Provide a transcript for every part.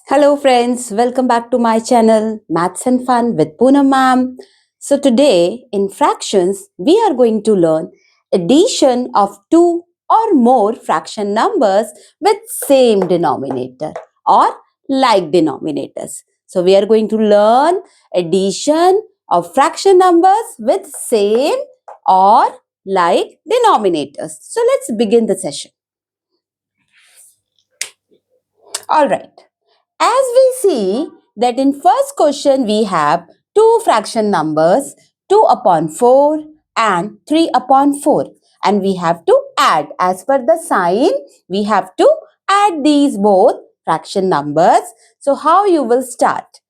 Hello friends, welcome back to my channel Maths and Fun with Poonam ma'am. So today in fractions we are going to learn addition of two or more fraction numbers with same denominator or like denominators. So we are going to learn addition of fraction numbers with same or like denominators. So let's begin the session. All right. As we see that in first question we have two fraction numbers 2 upon 4 and 3 upon 4 and we have to add as per the sign we have to add these both fraction numbers. So how you will start?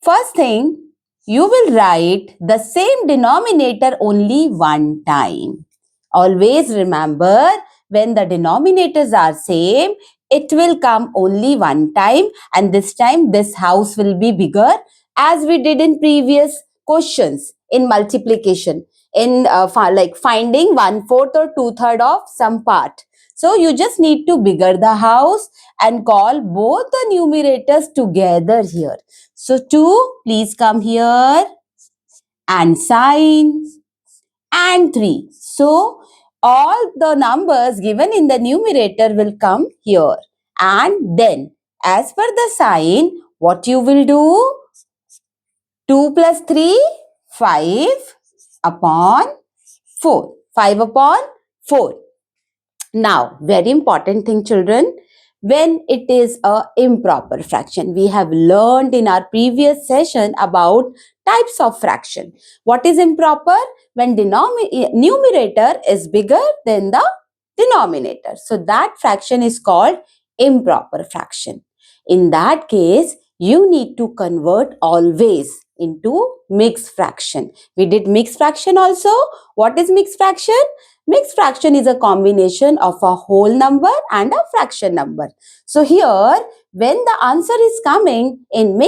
First thing you will write the same denominator only one time. Always remember when the denominators are same, it will come only one time and this time this house will be bigger as we did in previous questions in multiplication in like finding 1/4 or 2/3 of some part. So you just need to bigger the house and call both the numerators together here. So 2, please come here and sign and 3. So all the numbers given in the numerator will come here. And then as per the sign, what you will do? 2 plus 3, 5 upon 4. 5 upon 4. Now, very important thing children, when it is a improper fraction. We have learned in our previous session about types of fraction. What is improper? When numerator is bigger than the denominator. So that fraction is called improper fraction. In that case, you need to convert always into mixed fraction. We did mixed fraction also. What is mixed fraction? Mixed fraction is a combination of a whole number and a fraction number. So here, when the answer is coming in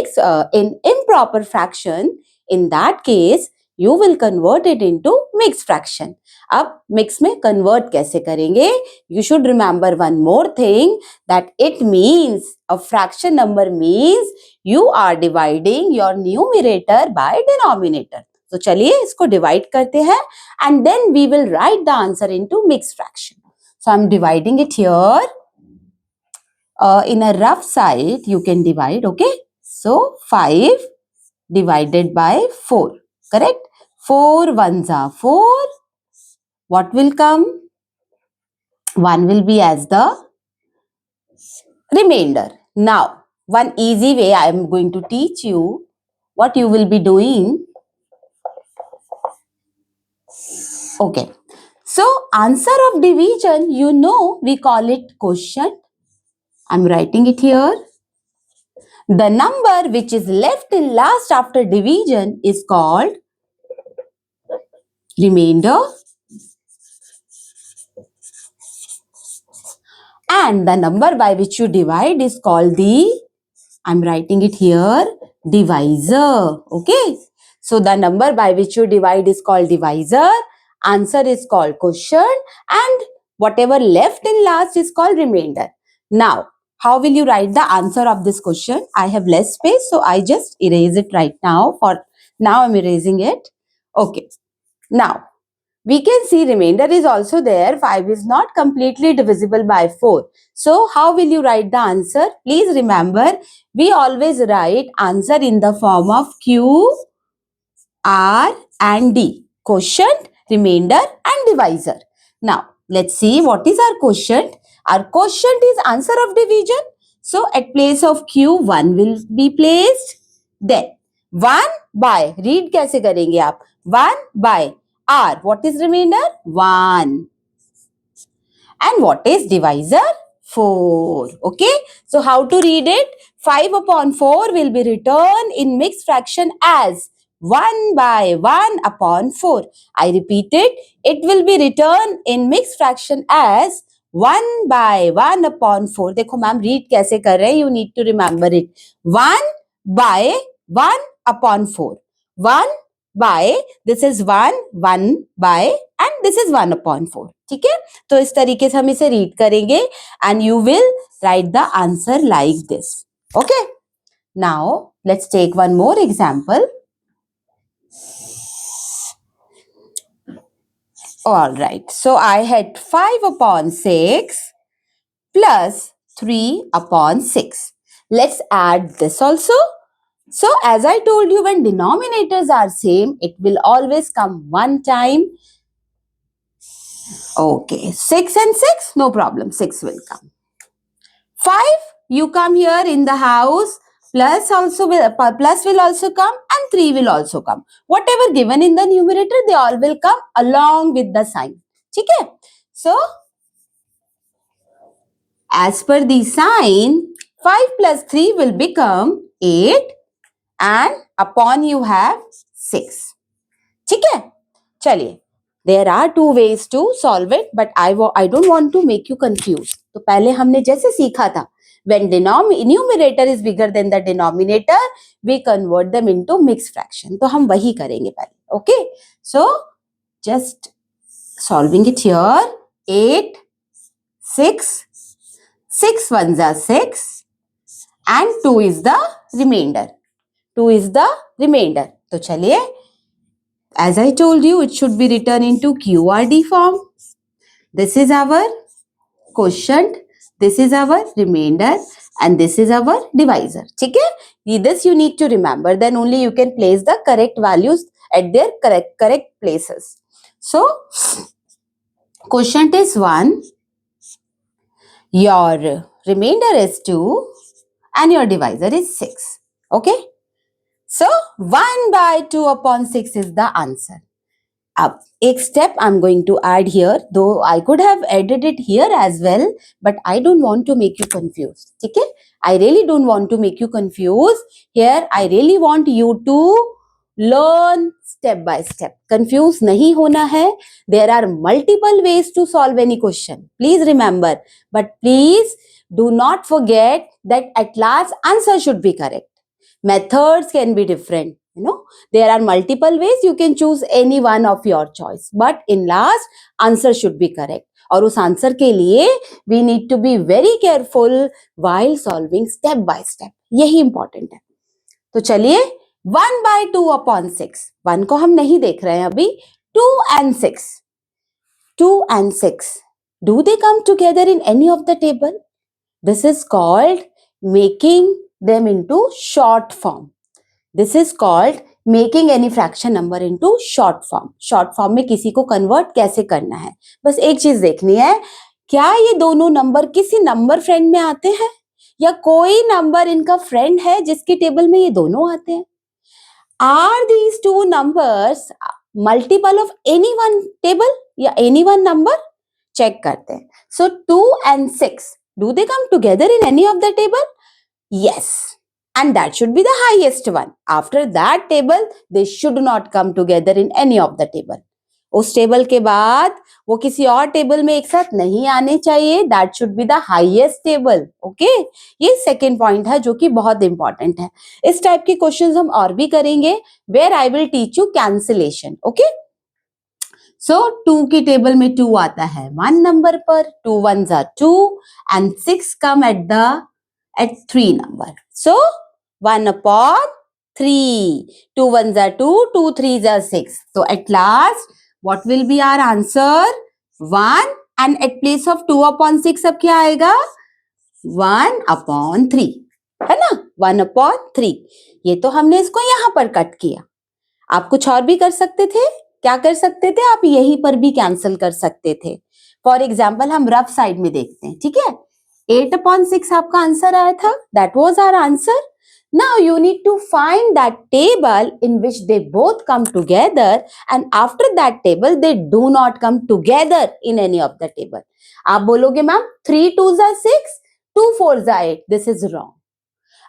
improper fraction, in that case, you will convert it into mixed fraction. अब mix में convert कैसे करेंगे? You should remember one more thing that it means a fraction number means you are dividing your numerator by denominator. तो चलिए इसको divide करते हैं and then we will write the answer into mixed fraction. So I'm dividing it here. In a rough side, you can divide, okay? So 5 divided by 4, correct? 4 ones are 4. What will come? 1 will be as the remainder. Now, one easy way I am going to teach you what you will be doing. Okay. So, answer of division, you know, we call it quotient. I'm writing it here. The number which is left in last after division is called remainder. And the number by which you divide is called I'm writing it here, divisor. Okay. So, the number by which you divide is called divisor. Answer is called quotient. And whatever left in last is called remainder. Now, how will you write the answer of this question? I have less space, so I just erase it right now. For now, I'm erasing it. Okay. Now, we can see remainder is also there. 5 is not completely divisible by 4. So, how will you write the answer? Please remember, we always write answer in the form of Q, R and D. Quotient, remainder and divisor. Now, let's see what is our quotient. Our quotient is answer of division. So, at place of Q, 1 will be placed. Then, 1 by, read कैसे करेंगे आप? 1 by R. What is remainder? 1. And what is divisor? 4. Okay. So, how to read it? 5 upon 4 will be written in mixed fraction as 1 by 1 upon 4. I repeat it. It will be written in mixed fraction as 1 by 1 upon 4. देखो ma'am read कैसे कर रहे हैं? You need to remember it. 1 by 1 upon 4. 1 by, this is 1, 1 by and this is 1 upon 4. ठीक है? तो इस तरीके से हम इसे read करेंगे and you will write the answer like this. Okay, now let's take one more example. All right, so I had 5 upon 6 plus 3 upon 6. Let's add this also. So as I told you, when denominators are same, it will always come one time. Okay, 6 and 6, no problem, 6 will come. 5, you come here in the house, plus will also come, and 3 will also come. Whatever given in the numerator, they all will come along with the sign. Okay? So, as per the sign, 5 plus 3 will become 8, and upon you have 6. ठीक है? चलिए, there are two ways to solve it, but I don't want to make you confused. तो पहले हमने जैसे सीखा था, when numerator is bigger than the denominator, we convert them into mixed fraction. तो हम वही करेंगे पहले. Okay? So, just solving it here. 8, 6, 6 ones are 6, and 2 is the remainder. 2 is the remainder. तो चलिए, as I told you, it should be written into QRD form. This is our quotient, this is our remainder, and this is our divisor. Okay? This you need to remember. Then only you can place the correct values at their correct places. So, quotient is 1, your remainder is 2, and your divisor is 6. Okay? So, 1 by 2 upon 6 is the answer. Up. एक step I'm going to add here, though I could have added it here as well, but I don't want to make you confused. ठीक है? I really don't want to make you confused. Here, I really want you to learn step by step. Confused नहीं होना है. There are multiple ways to solve any question. Please remember, but please do not forget that at last answer should be correct. Methods can be different. There are multiple ways, you can choose any one of your choice, but in last answer should be correct. और उस answer के लिए we need to be very careful while solving step by step. यही important है. तो चलिए 1 by 2 upon 6. 1 को हम नहीं देख रहे हैं अभी. 2 and 6. 2 and 6. Do they come together in any of the table? This is called making them into short form. This is called making any fraction number into short form. Short form में किसी को convert कैसे करना है. बस एक चीज देखनी है, क्या ये दोनों नंबर किसी नंबर फ्रेंड में आते हैं या कोई नंबर इनका फ्रेंड है जिसकी टेबल में ये दोनों आते हैं. Are these two numbers multiple of any one table या any one number? चेक करते हैं. So 2 and 6, do they come together in any of the table? Yes. And that should be the highest one. After that table, they should not come together in any of the table. उस table के बाद वो किसी और table में एक साथ नहीं आने चाहिए. That should be the highest table. Okay? ये second point है जो कि बहुत important है. इस टाइप के questions हम और भी करेंगे where I will teach you cancellation. Okay? So 2 की टेबल में 2 आता है 1 नंबर पर. 2 ones are 2 and 6 come at 3 number. So 1 upon 3. 2 ones are 2, 2 threes are 6. So at last, what will be our answer? 1, and at place of 2 upon 6 अब क्या आएगा? 1 upon 3. है ना? 1 upon 3. ये तो हमने इसको यहाँ पर कट किया. आप कुछ और भी कर सकते थे. क्या कर सकते थे? आप यहीं पर भी कैंसिल कर सकते थे. फॉर एग्जाम्पल हम रफ साइड में देखते हैं. ठीक है? 8 upon 6 आपका आंसर आया था. That was our answer. Now you need to find that table in which they both come together, and after that table they do not come together in any of the table. आप बोलोगे ma'am 3 2s are 6, 2 4s are 8. This is wrong.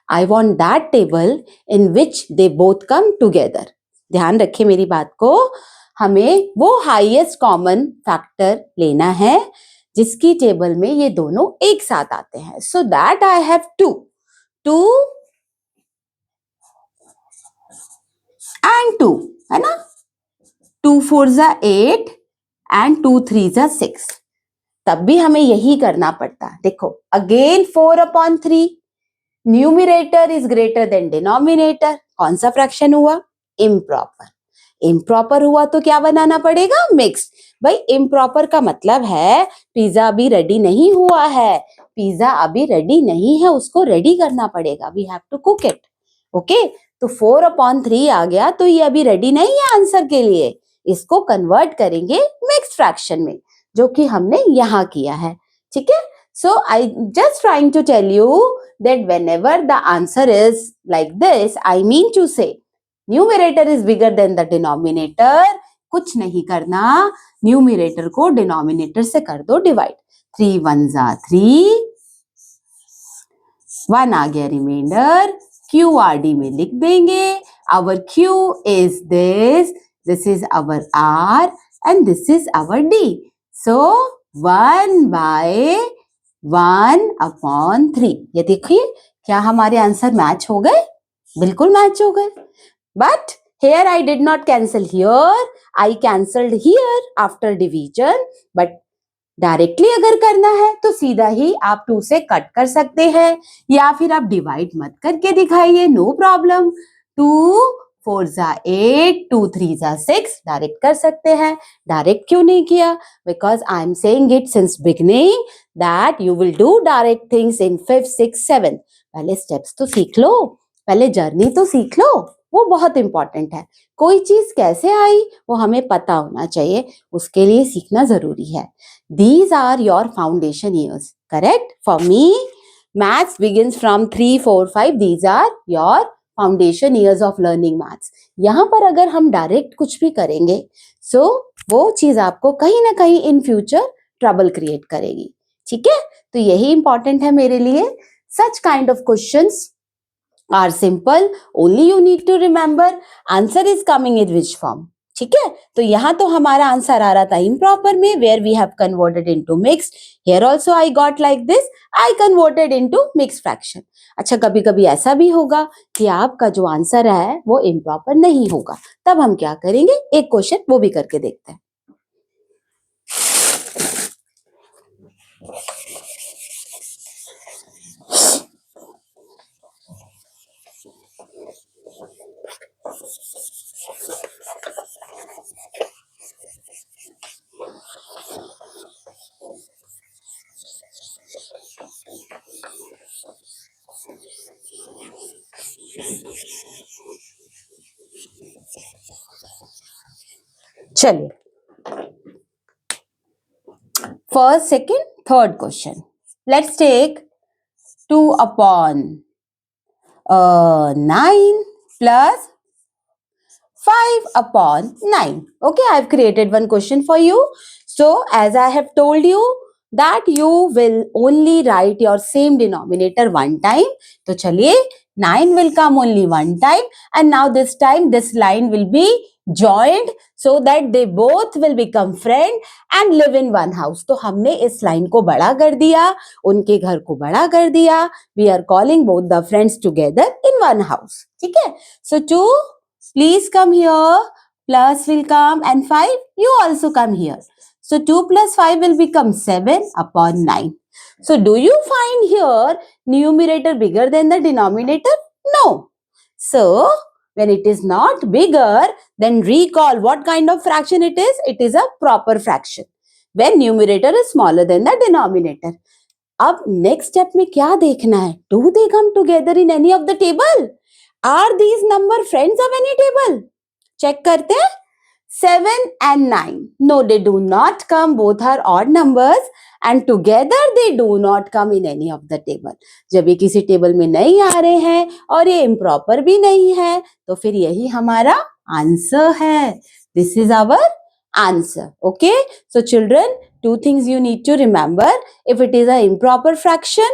I want that table in which they both come together. ध्यान रखिए मेरी बात को. हमें वो highest common factor लेना है जिसकी टेबल में ये दोनों एक साथ आते हैं. So that I have 2 and 2, है ना? 2 4s are 8 and 2 3s are 6. तब भी हमें यही करना पड़ता. देखो again 4 upon 3. Numerator is greater than denominator, कौन सा फ्रैक्शन हुआ? इम्प्रॉपर। इम्प्रॉपर हुआ तो क्या बनाना पड़ेगा? मिक्स्ड। भाई इम्प्रॉपर का मतलब है पिज्जा अभी रेडी नहीं हुआ है, पिज्जा अभी रेडी नहीं है, उसको रेडी करना पड़ेगा, we have to cook it. Okay, तो 4/3 आ गया तो ये अभी रेडी नहीं है आंसर के लिए, इसको कन्वर्ट करेंगे मिक्स्ड फ्रैक्शन में, जो कि हमने यहाँ किया है। ठीक है, so I just trying to tell you that whenever the answer is like this, I mean to say numerator is bigger than the denominator, कुछ नहीं करना, न्यूमिरेटर को डिनोमिनेटर से कर दो डिवाइड, 3 1 3, 1 आ गया रिमाइंडर, क्यू आर डी में लिख देंगे, our q is this is our r and this is our d, so 1/1/3। ये देखिए क्या हमारे आंसर मैच हो गए? बिल्कुल मैच हो गए। But here I did not cancel here, I cancelled here after division, but directly अगर करना है तो सीधा ही आप 2 से कट कर सकते हैं, या फिर आप डिवाइड मत करके दिखाइए, नो प्रॉब्लम। 2 4 8, 2 3 6 डायरेक्ट कर सकते हैं। डायरेक्ट क्यों नहीं किया? Because I am saying it since beginning that you will do direct things in 5th 6th 7th। पहले स्टेप्स तो सीख लो, पहले जर्नी तो सीख लो, वो बहुत इंपॉर्टेंट है। कोई चीज कैसे आई वो हमें पता होना चाहिए, उसके लिए सीखना जरूरी है। These are your foundation years, correct? For me, maths begins from 3, 4, 5. These are your foundation years of learning maths. यहाँ पर अगर हम डायरेक्ट कुछ भी करेंगे, so वो चीज आपको कहीं ना कहीं इन फ्यूचर ट्रबल क्रिएट करेगी। ठीक है, तो यही इंपॉर्टेंट है मेरे लिए। Such kind of questions are simple, only you need to remember answer is coming in which form। ठीक है, तो यहाँ तो हमारा आंसर आ रहा था इम्प्रॉपर में, where we have converted into mixed. Here also I got like this, I converted into mixed fraction. अच्छा, कभी कभी ऐसा भी होगा कि आपका जो आंसर है वो इम्प्रॉपर नहीं होगा, तब हम क्या करेंगे, एक क्वेश्चन वो भी करके देखते हैं। चलिए, first second third question, let's take 2/9 plus 5/9. Okay, I have created one question for you. So as I have told you that you will only write your same denominator one time. तो चलिए, 9 will come only one time, and now this time this line will be joined so that they both will become friend and live in one house. तो हमने इस line को बड़ा कर दिया, उनके घर को बड़ा कर दिया। We are calling both the friends together in one house. ठीक है, so 2 please come here, plus will come, and 5 you also come here. So 2 plus 5 will become 7/9. So do you find here numerator bigger than the denominator? No. So when it is not bigger, then recall what kind of fraction it is. It is a proper fraction when numerator is smaller than the denominator. अब next step में क्या देखना है? Do they come together in any of the table? Are these number friends of any table? Check करते हैं। 7 and 9. No, they do not come. Both are odd numbers and together they do not come in any of the table. जब ये किसी table में नहीं आ रहे हैं और ये improper भी नहीं है, तो फिर यही हमारा आंसर है। This is our answer. Okay, so children, 2 things you need to remember. If it is an improper fraction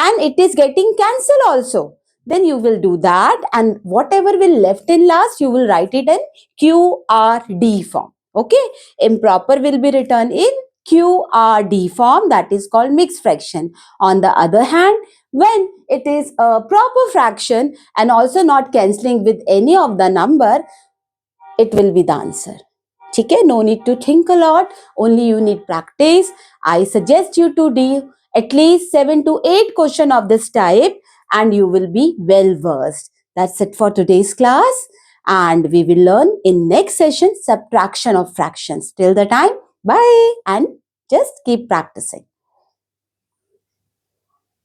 and it is getting cancelled also, then you will do that, and whatever will left in last, you will write it in QRD form. Okay, improper will be written in QRD form, that is called mixed fraction. On the other hand, when it is a proper fraction and also not cancelling with any of the number, it will be the answer. ठीक है, no need to think a lot, only you need practice. I suggest you to do at least 7 to 8 question of this type, and you will be well versed. That's it for today's class, and we will learn in next session subtraction of fractions. Till the time, bye and just keep practicing.